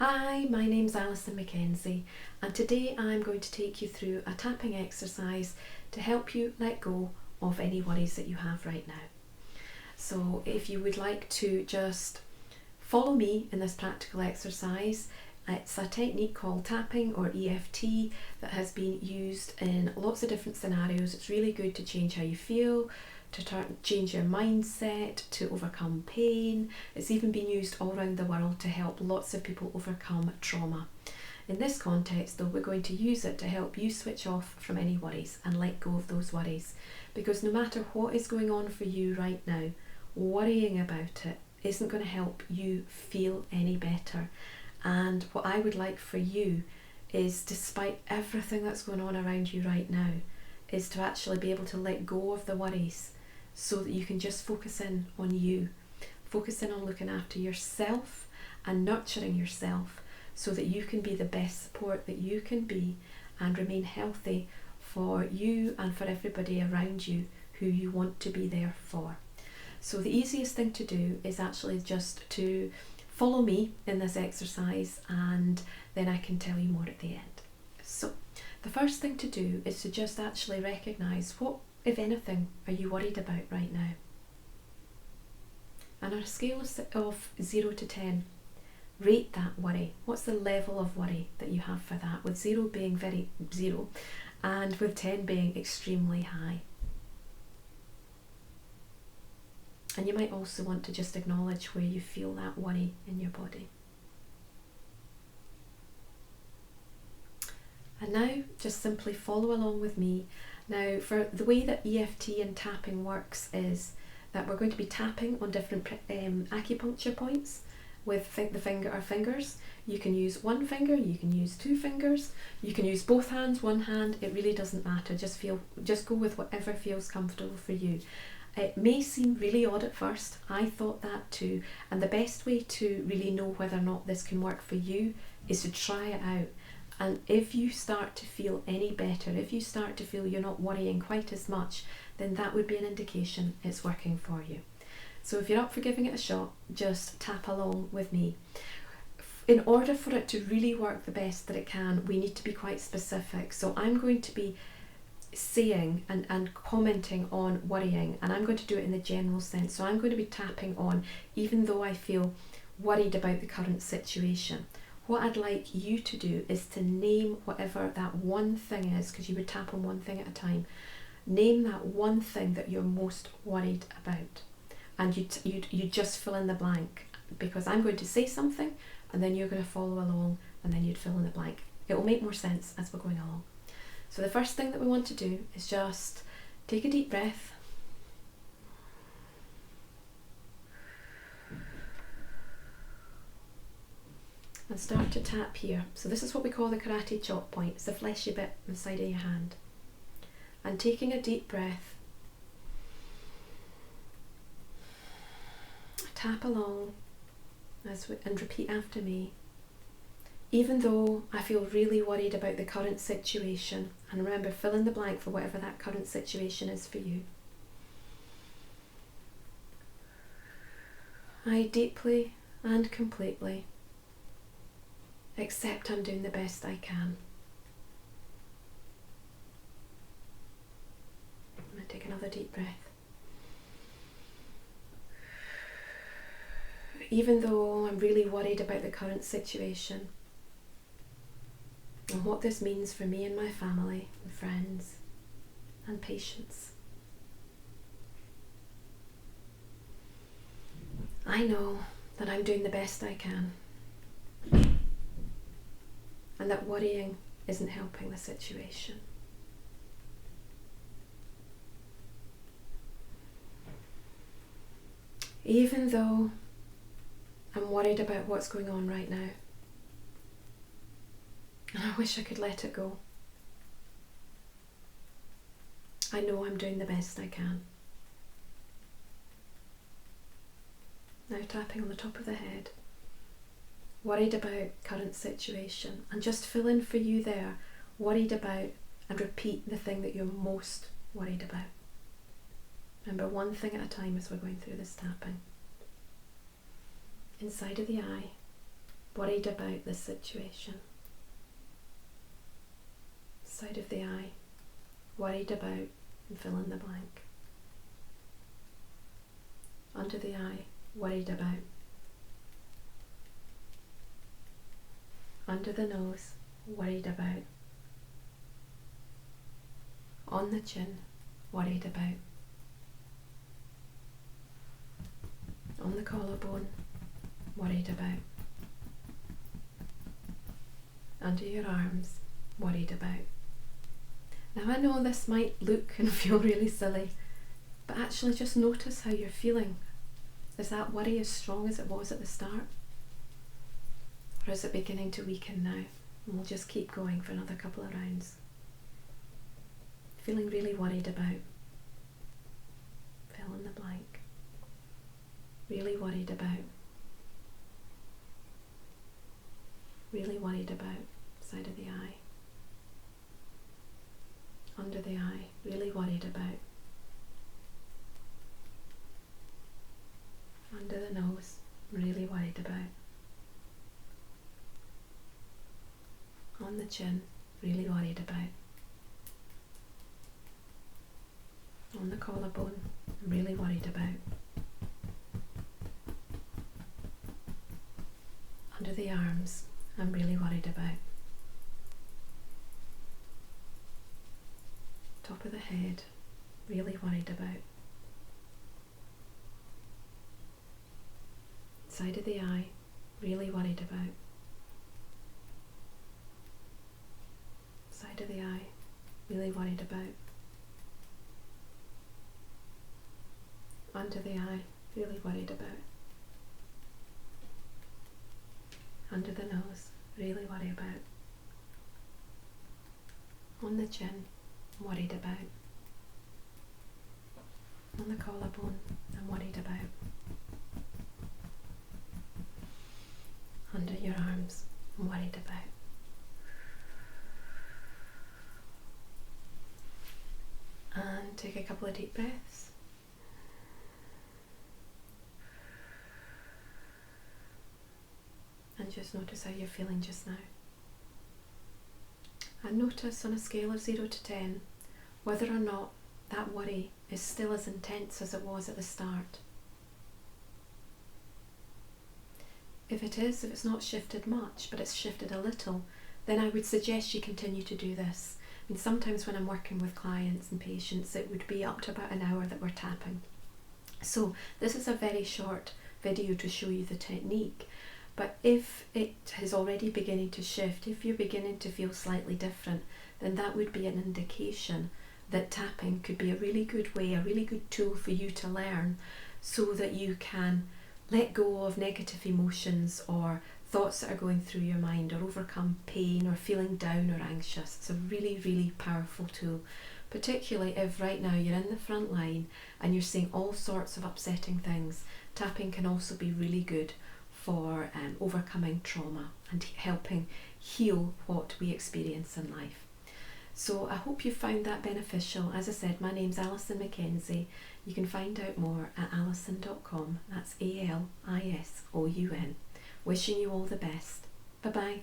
Hi, my name's Alison Mackenzie, and today I'm going to take you through a tapping exercise to help you let go of any worries that you have right now. So if you would like to just follow me in this practical exercise, it's a technique called tapping or EFT that has been used in lots of different scenarios. It's really good to change how you feel, to change your mindset, to overcome pain. It's even been used all around the world to help lots of people overcome trauma. In this context though, we're going to use it to help you switch off from any worries and let go of those worries, because no matter what is going on for you right now, worrying about it isn't going to help you feel any better. And what I would like for you is, despite everything that's going on around you right now, is to actually be able to let go of the worries so that you can just focus in on you. Focus in on looking after yourself and nurturing yourself so that you can be the best support that you can be and remain healthy for you and for everybody around you who you want to be there for. So the easiest thing to do is actually just to follow me in this exercise, and then I can tell you more at the end. So the first thing to do is to just actually recognise, what, if anything, are you worried about right now? And on a scale of 0 to 10, rate that worry. What's the level of worry that you have for that, with 0 being very 0 and with 10 being extremely high? And you might also want to just acknowledge where you feel that worry in your body. And now just simply follow along with me. Now, for the way that EFT and tapping works is that we're going to be tapping on different acupuncture points with the fingers. You can use one finger, you can use 2 fingers, you can use both hands, one hand, it really doesn't matter. Just go with whatever feels comfortable for you. It may seem really odd at first. I thought that too. And the best way to really know whether or not this can work for you is to try it out. And if you start to feel any better, if you start to feel you're not worrying quite as much, then that would be an indication it's working for you. So if you're up for giving it a shot, just tap along with me. In order for it to really work the best that it can, we need to be quite specific. So I'm going to be saying and commenting on worrying, and I'm going to do it in the general sense. So I'm going to be tapping on, even though I feel worried about the current situation. What I'd like you to do is to name whatever that one thing is, because you would tap on one thing at a time. Name that one thing that you're most worried about, and you just fill in the blank, because I'm going to say something and then you're going to follow along and then you'd fill in the blank. It will make more sense as we're going along. So the first thing that we want to do is just take a deep breath. And start to tap here. So this is what we call the karate chop point. It's the fleshy bit on the side of your hand. And taking a deep breath, tap along and repeat after me. Even though I feel really worried about the current situation, and remember, fill in the blank for whatever that current situation is for you. I deeply and completely accept I'm doing the best I can. I'm going to take another deep breath. Even though I'm really worried about the current situation and what this means for me and my family and friends and patients, I know that I'm doing the best I can, and that worrying isn't helping the situation. Even though I'm worried about what's going on right now, and I wish I could let it go, I know I'm doing the best I can. Now tapping on the top of the head, worried about current situation, and just fill in for you there, worried about, and repeat the thing that you're most worried about. Remember, one thing at a time as we're going through this tapping. Inside of the eye, worried about this situation. Side of the eye, worried about, and fill in the blank. Under the eye, worried about. Under the nose, worried about. On the chin, worried about. On the collarbone, worried about. Under your arms, worried about. Now I know this might look and feel really silly, but actually just notice how you're feeling. Is that worry as strong as it was at the start? Or is it beginning to weaken now? And we'll just keep going for another couple of rounds. Feeling really worried about. Fill in the blank. Really worried about. Really worried about. Side of the eye. Under the eye. Really worried about. Under the nose. Really worried about. On the chin. Really worried about. On the collarbone. Really worried about. Under the arms. I'm really worried about. Top of the head. Really worried about. Side of the eye. Really worried about. Side of the eye. Really worried about. Under the eye. Really worried about. Under the nose, really worried about. On the chin, worried about. On the collarbone, I'm worried about. Under your arms, I'm worried about. And take a couple of deep breaths. And just notice how you're feeling just now. And notice on a scale of 0 to 10 whether or not that worry is still as intense as it was at the start. If it is, if it's not shifted much, but it's shifted a little, then I would suggest you continue to do this. I mean, sometimes when I'm working with clients and patients, it would be up to about an hour that we're tapping. So this is a very short video to show you the technique. But if it is already beginning to shift, if you're beginning to feel slightly different, then that would be an indication that tapping could be a really good way, a really good tool for you to learn so that you can let go of negative emotions or thoughts that are going through your mind, or overcome pain or feeling down or anxious. It's a really, really powerful tool, particularly if right now you're in the front line and you're seeing all sorts of upsetting things. Tapping can also be really good for overcoming trauma and helping heal what we experience in life. So I hope you found that beneficial. As I said, my name's Alison Mackenzie. You can find out more at alison.com. That's ALISOUN. Wishing you all the best. Bye bye.